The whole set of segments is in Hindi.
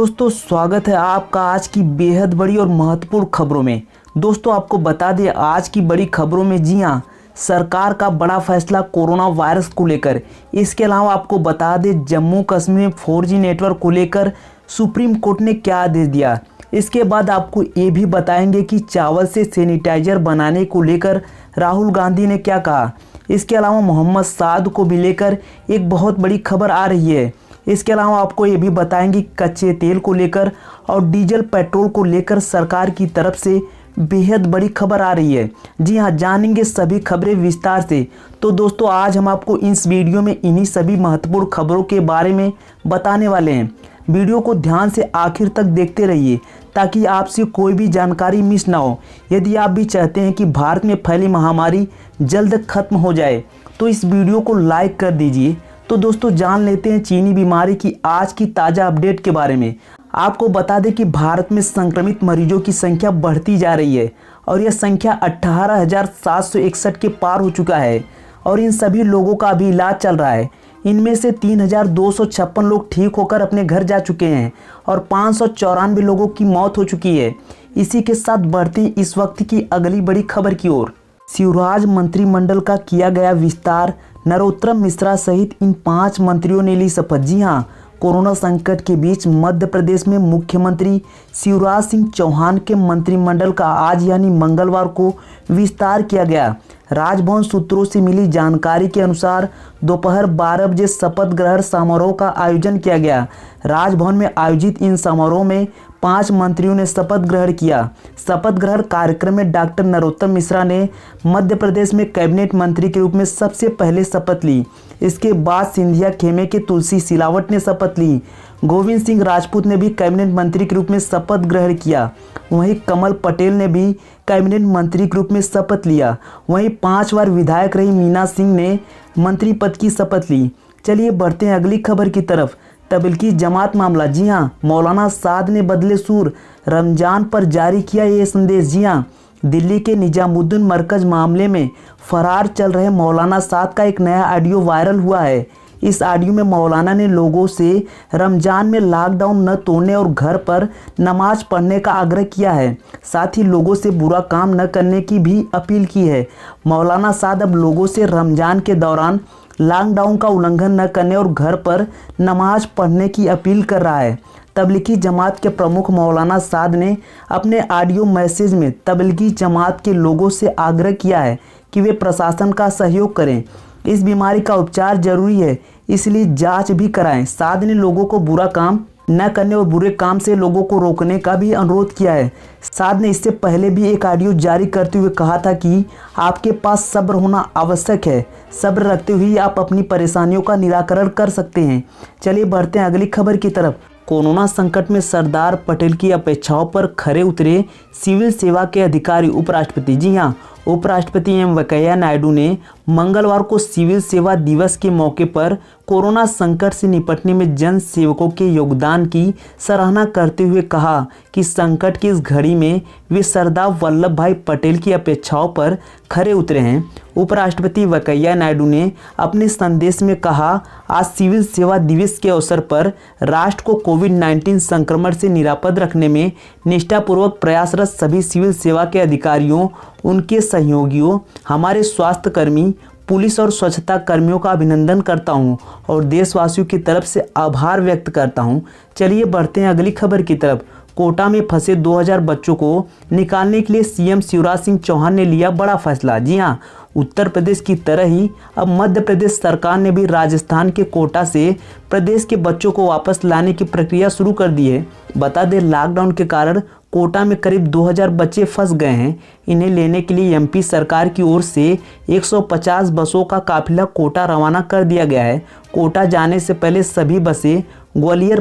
दोस्तों स्वागत है आपका आज की बेहद बड़ी और महत्वपूर्ण खबरों में। दोस्तों आपको बता दें आज की बड़ी खबरों में, जी हां, सरकार का बड़ा फैसला कोरोना वायरस को लेकर। इसके अलावा आपको बता दें जम्मू कश्मीर में 4G नेटवर्क को लेकर सुप्रीम कोर्ट ने क्या आदेश दिया। इसके बाद आपको ये भी बताएंगे कि चावल से सैनिटाइजर बनाने को लेकर राहुल गांधी ने क्या कहा। इसके अलावा मोहम्मद साद को भी लेकर एक बहुत बड़ी खबर आ रही है। इसके अलावा आपको ये भी बताएंगे कच्चे तेल को लेकर और डीजल पेट्रोल को लेकर सरकार की तरफ से बेहद बड़ी खबर आ रही है। जी हां, जानेंगे सभी खबरें विस्तार से। तो दोस्तों आज हम आपको इस वीडियो में इन्हीं सभी महत्वपूर्ण खबरों के बारे में बताने वाले हैं। वीडियो को ध्यान से आखिर तक देखते रहिए ताकि आपसे कोई भी जानकारी मिस ना हो। यदि आप भी चाहते हैं कि भारत में फैली महामारी जल्द खत्म हो जाए तो इस वीडियो को लाइक कर दीजिए। तो दोस्तों जान लेते हैं चीनी बीमारी की आज की ताज़ा अपडेट के बारे में। आपको बता दें कि भारत में संक्रमित मरीजों की संख्या बढ़ती जा रही है और यह संख्या 18,761 के पार हो चुका है और इन सभी लोगों का अभी इलाज चल रहा है। इनमें से 3,256 लोग ठीक होकर अपने घर जा चुके हैं और 594 लोगों की मौत हो चुकी है। इसी के साथ बढ़ती इस वक्त की अगली बड़ी खबर की ओर। शिवराज मंत्रिमंडल का किया गया विस्तार। नरोत्तम मिश्रा सहित इन 5 मंत्रियों ने ली शपथ। जी हां, कोरोना संकट के बीच मध्य प्रदेश में मुख्यमंत्री शिवराज सिंह चौहान के मंत्रिमंडल का आज यानी मंगलवार को विस्तार किया गया। राजभवन सूत्रों से मिली जानकारी के अनुसार दोपहर 12 बजे शपथ ग्रहण समारोह का आयोजन किया गया। राजभवन में आयोजित इन समारोह में 5 मंत्रियों ने शपथ ग्रहण किया। शपथ ग्रहण कार्यक्रम में डॉक्टर नरोत्तम मिश्रा ने मध्य प्रदेश में कैबिनेट मंत्री के रूप में सबसे पहले शपथ ली। इसके बाद सिंधिया खेमे के तुलसी सिलावट ने शपथ ली। गोविंद सिंह राजपूत ने भी कैबिनेट मंत्री के रूप में शपथ ग्रहण किया। वहीं कमल पटेल ने भी कैबिनेट मंत्री के रूप में शपथ लिया। वहीं 5 बार विधायक रही मीना सिंह ने मंत्री पद की शपथ ली। चलिए बढ़ते हैं अगली खबर की तरफ। तबलीगी जमात मामला। जी हां, मौलाना साद ने बदले सुर, रमजान पर जारी किया ये संदेश। जी हां, दिल्ली के निजामुद्दीन मरकज मामले में फरार चल रहे मौलाना साद का एक नया ऑडियो वायरल हुआ है। इस ऑडियो में मौलाना ने लोगों से रमजान में लॉकडाउन न तोड़ने और घर पर नमाज पढ़ने का आग्रह किया है। साथ ही लोगों से बुरा काम न करने की भी अपील की है। मौलाना साद अब लोगों से रमजान के दौरान लॉकडाउन का उल्लंघन न करने और घर पर नमाज पढ़ने की अपील कर रहा है। तबलीगी जमात के प्रमुख मौलाना साद ने अपने ऑडियो मैसेज में तबलीगी जमात के लोगों से आग्रह किया है कि वे प्रशासन का सहयोग करें। इस बीमारी का उपचार जरूरी है, इसलिए जांच भी कराएं। साद ने लोगों को बुरा काम न करने और बुरे काम से लोगों को रोकने का भी अनुरोध किया है। साद ने इससे पहले भी एक ऑडियो जारी करते हुए कहा था कि आपके पास सब्र होना आवश्यक है। सब्र रखते हुए आप अपनी परेशानियों का निराकरण कर सकते हैं। चलिए बढ़ते हैं अगली खबर की तरफ। कोरोना संकट में सरदार पटेल की अपेक्षाओं पर खरे उतरे सिविल सेवा के अधिकारी उपराष्ट्रपति। जी हां, उपराष्ट्रपति एम वेंकैया नायडू ने मंगलवार को सिविल सेवा दिवस के मौके पर कोरोना संकट से निपटने में जन सेवकों के योगदान की सराहना करते हुए कहा कि संकट की इस घड़ी में वे सरदार वल्लभ भाई पटेल की अपेक्षाओं पर खरे उतरे हैं। उपराष्ट्रपति वेंकैया नायडू ने अपने संदेश में कहा, आज सिविल सेवा दिवस के अवसर पर राष्ट्र को कोविड-19 संक्रमण से निरापद रखने में निष्ठापूर्वक प्रयासरत सभी सिविल सेवा के अधिकारियों, उनके सहयोगियों, हमारे स्वास्थ्य कर्मी, पुलिस और स्वच्छता कर्मियों का अभिनंदन करता हूं और देशवासियों की तरफ से आभार व्यक्त करता हूं। चलिए बढ़ते हैं अगली खबर की तरफ। कोटा में फंसे 2000 बच्चों को निकालने के लिए सीएम शिवराज सिंह चौहान ने लिया बड़ा फैसला। जी हां, उत्तर प्रदेश की तरह ही अब मध्य प्रदेश सरकार ने भी राजस्थान के कोटा से प्रदेश के बच्चों को वापस लाने की प्रक्रिया शुरू कर दी है। बता दें लॉकडाउन के कारण कोटा में करीब 2000 बच्चे फंस गए हैं। इन्हें लेने के लिए एमपी सरकार की ओर से 150 बसों का काफिला कोटा रवाना कर दिया गया है। कोटा जाने से पहले सभी बसें ग्वालियर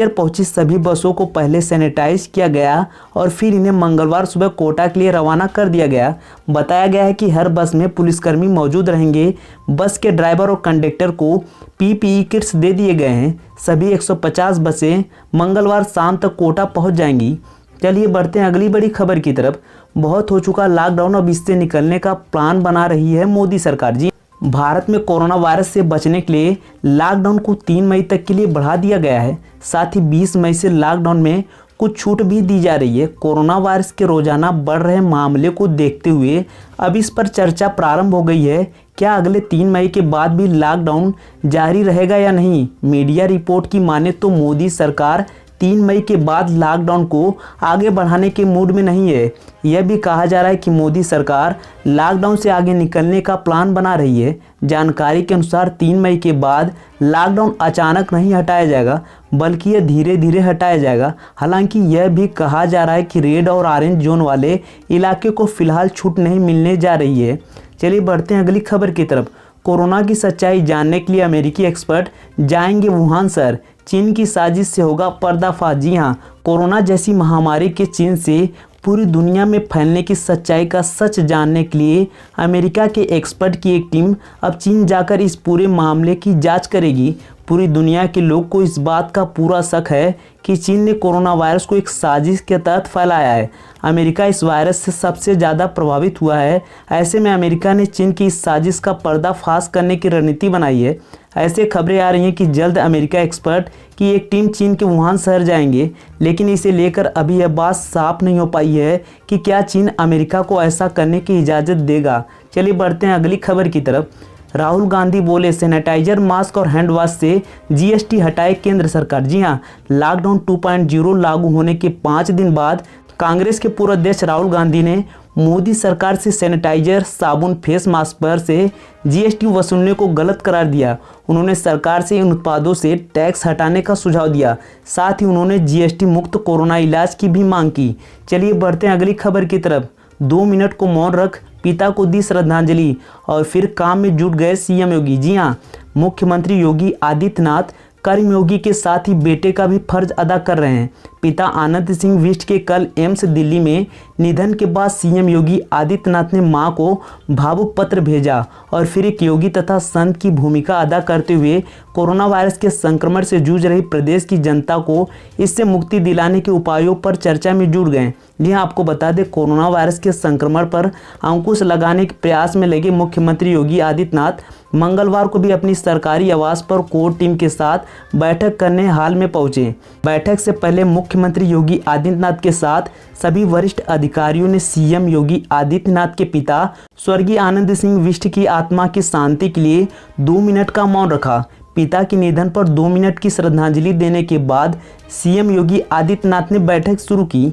पहुंची सभी बसों को पहले सैनिटाइज किया गया और फिर इन्हें मंगलवार सुबह कोटा के लिए रवाना कर दिया गया। बताया गया है कि हर बस में पुलिसकर्मी मौजूद रहेंगे। बस के ड्राइवर और कंडक्टर को पीपीई किट्स दे दिए गए हैं। सभी 150 बसें मंगलवार शाम तक कोटा पहुंच जाएंगी। चलिए बढ़ते हैं अगली बड़ी खबर की तरफ। बहुत हो चुका लॉकडाउन, अब इससे निकलने का प्लान बना रही है मोदी सरकार। जी, भारत में कोरोना वायरस से बचने के लिए लॉकडाउन को 3 मई तक के लिए बढ़ा दिया गया है। साथ ही 20 मई से लॉकडाउन में कुछ छूट भी दी जा रही है। कोरोना वायरस के रोजाना बढ़ रहे मामले को देखते हुए अब इस पर चर्चा प्रारंभ हो गई है। क्या अगले 3 मई के बाद भी लॉकडाउन जारी रहेगा या नहीं? मीडिया रिपोर्ट की माने तो मोदी सरकार 3 मई के बाद लॉकडाउन को आगे बढ़ाने के मूड में नहीं है। यह भी कहा जा रहा है कि मोदी सरकार लॉकडाउन से आगे निकलने का प्लान बना रही है। जानकारी के अनुसार 3 मई के बाद लॉकडाउन अचानक नहीं हटाया जाएगा, बल्कि यह धीरे धीरे हटाया जाएगा। हालांकि यह भी कहा जा रहा है कि रेड और ऑरेंज जोन वाले इलाके को फिलहाल छूट नहीं मिलने जा रही है। चलिए बढ़ते हैं अगली खबर की तरफ। कोरोना की सच्चाई जानने के लिए अमेरिकी एक्सपर्ट जाएंगे वुहान शहर। चीन की साजिश से होगा पर्दाफाश। जी हाँ, कोरोना जैसी महामारी के चीन से पूरी दुनिया में फैलने की सच्चाई का सच जानने के लिए अमेरिका के एक्सपर्ट की एक टीम अब चीन जाकर इस पूरे मामले की जांच करेगी। पूरी दुनिया के लोग को इस बात का पूरा शक है कि चीन ने कोरोना वायरस को एक साजिश के तहत फैलाया है। अमेरिका इस वायरस से सबसे ज़्यादा प्रभावित हुआ है। ऐसे में अमेरिका ने चीन की इस साजिश का पर्दाफाश करने की रणनीति बनाई है। ऐसे खबरें आ रही हैं कि जल्द अमेरिका एक्सपर्ट की एक टीम चीन के वुहान शहर जाएंगे, लेकिन इसे लेकर अभी यह बात साफ नहीं हो पाई है कि क्या चीन अमेरिका को ऐसा करने की इजाज़त देगा। चलिए बढ़ते हैं अगली खबर की तरफ। राहुल गांधी बोले सैनिटाइजर, मास्क और हैंड वॉश से जीएसटी हटाए केंद्र सरकार। जी हां, लॉकडाउन 2.0 लागू होने के 5 दिन बाद कांग्रेस के पूर्व अध्यक्ष राहुल गांधी ने मोदी सरकार से सैनिटाइजर, साबुन, फेस मास्क पर से जीएसटी वसूलने को गलत करार दिया। उन्होंने सरकार से इन उत्पादों से टैक्स हटाने का सुझाव दिया। साथ ही उन्होंने जीएसटी मुक्त कोरोना इलाज की भी मांग की। चलिए बढ़ते हैं अगली खबर की तरफ। 2 मिनट को मौन रख पिता को दी श्रद्धांजलि और फिर काम में जुट गए सीएम योगी। जी हाँ, मुख्यमंत्री योगी आदित्यनाथ कर्मयोगी के साथ ही बेटे का भी फर्ज अदा कर रहे हैं। पिता आनंद सिंह बिष्ट के कल एम्स दिल्ली में निधन के बाद सीएम योगी आदित्यनाथ ने मां को भावुक पत्र भेजा और फिर एक योगी तथा संत की भूमिका अदा करते हुए कोरोना वायरस के संक्रमण से जूझ रही प्रदेश की जनता को इससे मुक्ति दिलाने के उपायों पर चर्चा में जुट गए। जी हाँ, आपको बता दें, कोरोना वायरस के संक्रमण पर अंकुश लगाने के प्रयास में लगे मुख्यमंत्री योगी आदित्यनाथ मंगलवार को भी अपनी सरकारी आवास पर कोर टीम के साथ बैठक करने हाल में पहुंचे। बैठक से पहले मुख्यमंत्री योगी आदित्यनाथ के साथ सभी वरिष्ठ अधिकारियों ने सीएम योगी आदित्यनाथ के पिता स्वर्गीय आनंद सिंह बिष्ट की आत्मा की शांति के लिए 2 मिनट का मौन रखा। पिता के निधन पर 2 मिनट की श्रद्धांजलि देने के बाद सीएम योगी आदित्यनाथ ने बैठक शुरू की।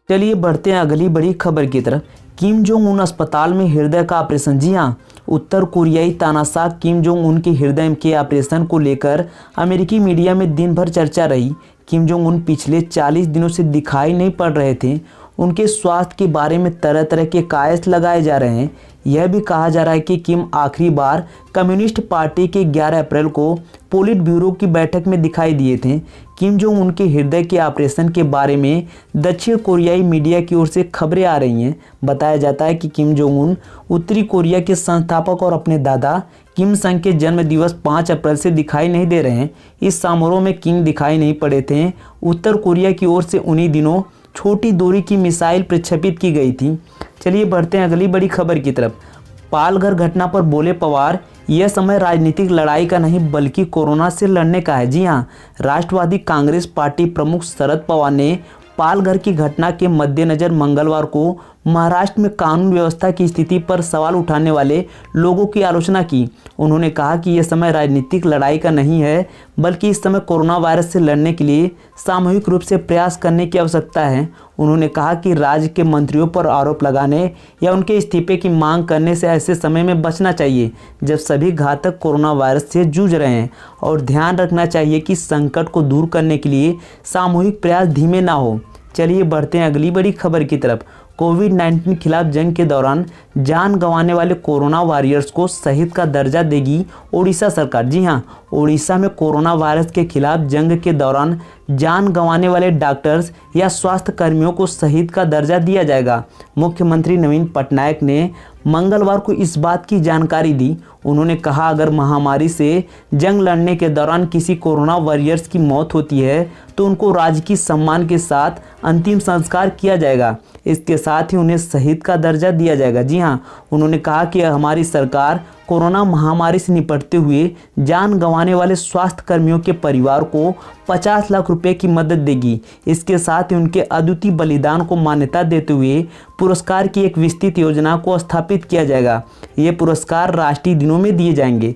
चलिए बढ़ते हैं अगली बड़ी खबर की तरफ। किम जोंग उन अस्पताल में हृदय का ऑपरेशन। जी हाँ, उत्तर कोरियाई तानाशाह किम जोंग उन के हृदय के ऑपरेशन को लेकर अमेरिकी मीडिया में दिन भर चर्चा रही। किम जोंग उन पिछले 40 दिनों से दिखाई नहीं पड़ रहे थे। उनके स्वास्थ्य के बारे में तरह तरह के कयास लगाए जा रहे हैं। यह भी कहा जा रहा है कि किम आखिरी बार कम्युनिस्ट पार्टी के 11 अप्रैल को पोलिट ब्यूरो की बैठक में दिखाई दिए थे। किम जोंग उनके हृदय के ऑपरेशन के बारे में दक्षिण कोरियाई मीडिया की ओर से खबरें आ रही हैं। बताया जाता है कि किम जोंग उन उत्तरी कोरिया के संस्थापक और अपने दादा किम संग के जन्म दिवस 5 अप्रैल से दिखाई नहीं दे रहे हैं। इस समारोह में किम दिखाई नहीं पड़े थे। उत्तर कोरिया की ओर से उन्हीं दिनों छोटी दूरी की मिसाइल प्रक्षेपित की गई थी। चलिए बढ़ते हैं अगली बड़ी खबर की तरफ। पालघर घटना पर बोले पवार, यह समय राजनीतिक लड़ाई का नहीं बल्कि कोरोना से लड़ने का है। जी हाँ, राष्ट्रवादी कांग्रेस पार्टी प्रमुख शरद पवार ने पालघर की घटना के मद्देनजर मंगलवार को महाराष्ट्र में कानून व्यवस्था की स्थिति पर सवाल उठाने वाले लोगों की आलोचना की। उन्होंने कहा कि यह समय राजनीतिक लड़ाई का नहीं है, बल्कि इस समय कोरोना वायरस से लड़ने के लिए सामूहिक रूप से प्रयास करने की आवश्यकता है। उन्होंने कहा कि राज्य के मंत्रियों पर आरोप लगाने या उनके इस्तीफे की मांग करने से ऐसे समय में बचना चाहिए जब सभी घातक कोरोना वायरस से जूझ रहे हैं, और ध्यान रखना चाहिए कि संकट को दूर करने के लिए सामूहिक प्रयास धीमे ना हो। चलिए बढ़ते हैं अगली बड़ी खबर की तरफ। कोविड-19 खिलाफ जंग के दौरान जान गंवाने वाले कोरोना वॉरियर्स को शहीद का दर्जा देगी ओडिशा सरकार। जी हां, ओडिशा में कोरोना वायरस के खिलाफ जंग के दौरान जान गंवाने वाले डॉक्टर्स या स्वास्थ्य कर्मियों को शहीद का दर्जा दिया जाएगा। मुख्यमंत्री नवीन पटनायक ने मंगलवार को इस बात की जानकारी दी। उन्होंने कहा, अगर महामारी से जंग लड़ने के दौरान किसी कोरोना वॉरियर्स की मौत होती है तो उनको राजकीय सम्मान के साथ अंतिम संस्कार किया जाएगा। इसके साथ ही उन्हें शहीद का दर्जा दिया जाएगा। जी हाँ, उन्होंने कहा कि हमारी सरकार कोरोना महामारी से निपटते हुए जान गंवाने वाले स्वास्थ्य कर्मियों के परिवार को 50 लाख रुपए की मदद देगी। इसके साथ ही उनके अद्वितीय बलिदान को मान्यता देते हुए पुरस्कार की एक विस्तृत योजना को स्थापित किया जाएगा। ये पुरस्कार राष्ट्रीय दिनों में दिए जाएंगे।